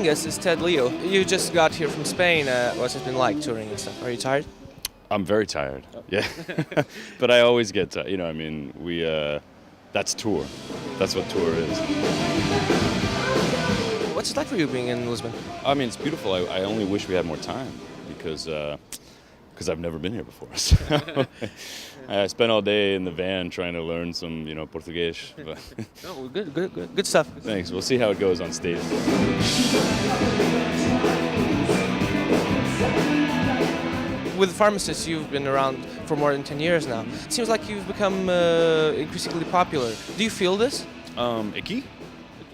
joining us is Ted Leo. You just got here from Spain. What's it been like touring and stuff? Are you tired? I'm very tired. Yeah, but I always get tired. That's tour. That's what tour is. What's it like for you being in Lisbon? I mean, it's beautiful. I only wish we had more time because I've never been here before. So I spent all day in the van trying to learn some, Portuguese. But Oh, good stuff. thanks. We'll see how it goes on stage. With Pharmacists, you've been around for more than 10 years now. It seems like you've become increasingly popular. Do you feel this? Aqui?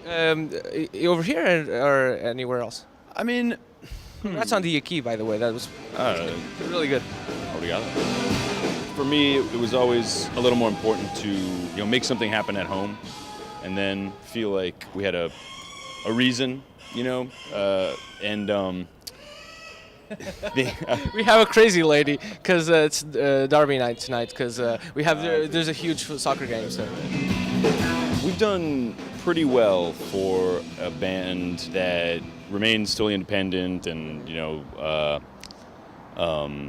Over here or anywhere else? I mean, That's on the key, by the way. That was really good. obrigado. For me, it was always a little more important to make something happen at home, and then feel like we had a reason, and. We have a crazy lady because it's Derby night tonight. Because there's a huge soccer game. So We've done pretty well for a band that remains totally independent and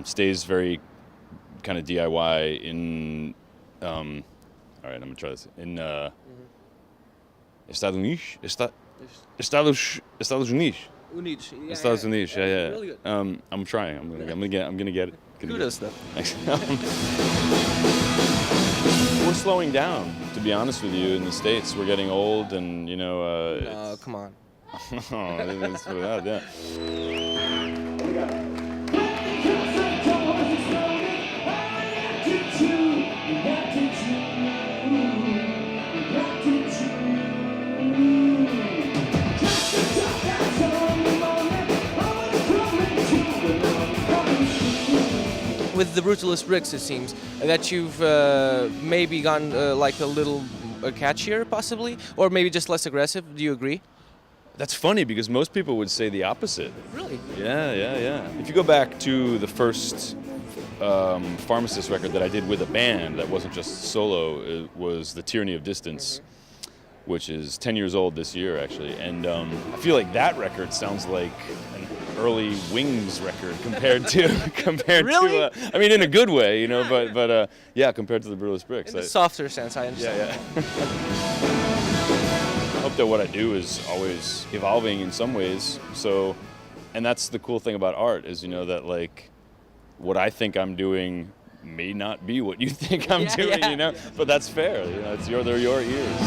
stays very kind of DIY in. All right, I'm gonna try this in Estados Unidos. Estados Unidos. Estados Unidos. Yeah. Really good. I'm trying. I'm gonna get it. Kudos, though. Thanks. We're slowing down, to be honest with you. In the States, we're getting old, and Come on. Let's put it out, yeah. With the Brutalist Bricks, it seems that you've maybe gone like a little catchier, possibly, or maybe just less aggressive. Do you agree? That's funny because most people would say the opposite. Really? Yeah. If you go back to the first Pharmacist record that I did with a band that wasn't just solo, it was The Tyranny of Distance, which is 10 years old this year, actually. And I feel like that record sounds like an early Wings record compared to Really? to I mean, in a good way, but yeah, compared to the Brutalist Bricks. In the softer sense, I understand. Yeah. I hope that what I do is always evolving in some ways. So, and that's the cool thing about art is, that like what I think I'm doing may not be what you think I'm doing, But that's fair. They're your ears.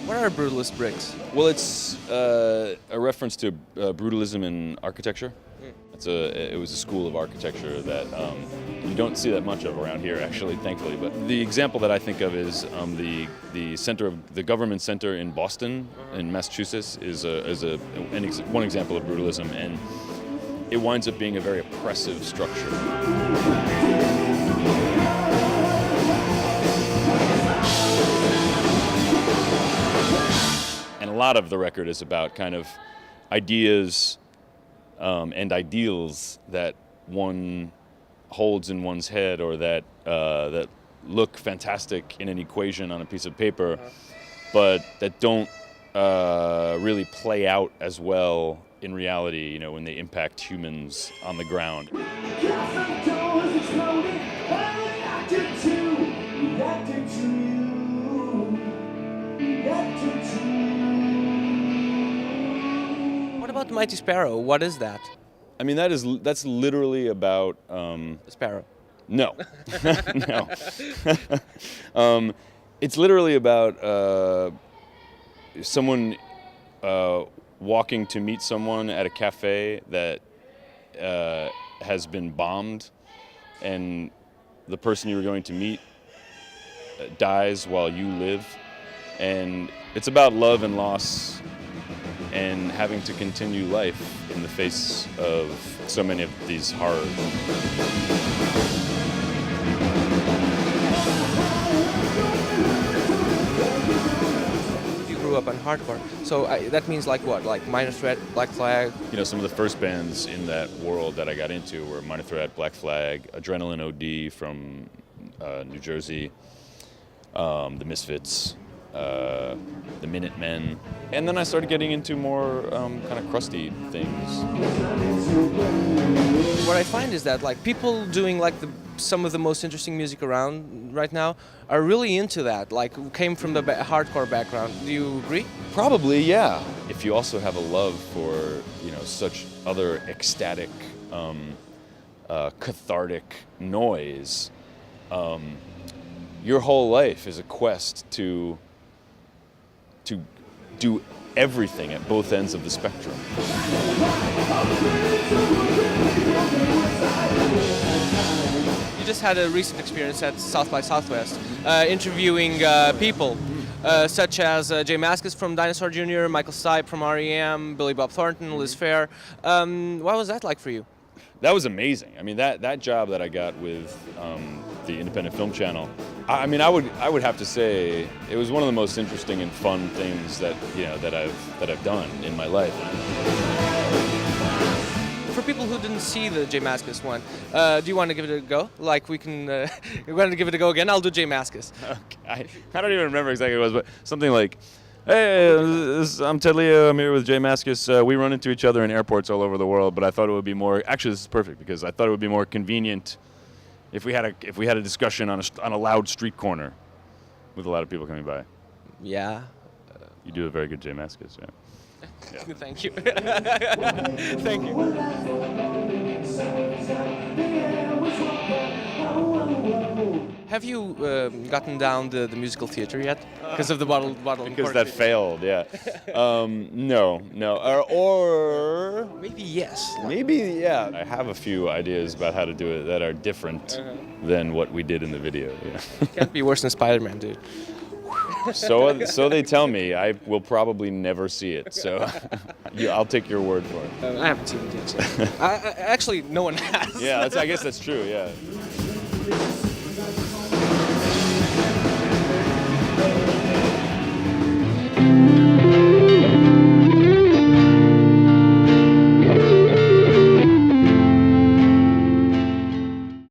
What are Brutalist Bricks? Well, it's a reference to brutalism in architecture. It was a school of architecture that you don't see that much of around here, actually, thankfully. But the example that I think of is the government center in Boston, in Massachusetts, is one example of brutalism, and it winds up being a very oppressive structure. And a lot of the record is about kind of ideas and ideals that one holds in one's head, or that look fantastic in an equation on a piece of paper, but that don't really play out as well in reality, when they impact humans on the ground. What about the Mighty Sparrow? What is that? I mean, that's literally about Sparrow. No. No. It's literally about someone walking to meet someone at a cafe that has been bombed, and the person you were going to meet dies while you live. And it's about love and loss and having to continue life in the face of so many of these horrors. You grew up on hardcore, so that means like what? Like Minor Threat, Black Flag? Some of the first bands in that world that I got into were Minor Threat, Black Flag, Adrenaline OD from New Jersey, the Misfits, the Minutemen, and then I started getting into more kind of crusty things. What I find is that like people doing like some of the most interesting music around right now are really into that. Like came from the hardcore background. Do you agree? Probably, yeah. If you also have a love for such other ecstatic, cathartic noise, your whole life is a quest to do everything at both ends of the spectrum. You just had a recent experience at South by Southwest, interviewing people such as Jay Mascis from Dinosaur Jr., Michael Stipe from R.E.M., Billy Bob Thornton, Liz Phair. What was that like for you? That was amazing. I mean, that job that I got with the Independent Film Channel, I mean, I would have to say it was one of the most interesting and fun things that I've done in my life. For people who didn't see the Jay Mascis one, do you want to give it a go? Like we can, you want to give it a go again? I'll do Jay Mascis. Okay. I don't even remember exactly what it was, but something like, "Hey, I'm Ted Leo. I'm here with Jay Mascis. We run into each other in airports all over the world, but I thought it would be more. Actually, this is perfect because I thought it would be more convenient if we had a discussion on a loud street corner with a lot of people coming by." Yeah. You do a very good Jay Mascis. Yeah. Thank you. Thank you. Have you gotten down the musical theater yet? Because of the bottle. Because that failed, yeah. No. Or maybe yes. Maybe, yeah. I have a few ideas about how to do it that are different than what we did in the video. Yeah. Can't be worse than Spider-Man, dude. So they tell me. I will probably never see it. So I'll take your word for it. I haven't seen it yet. So. Actually, no one has. Yeah, I guess that's true. Yeah.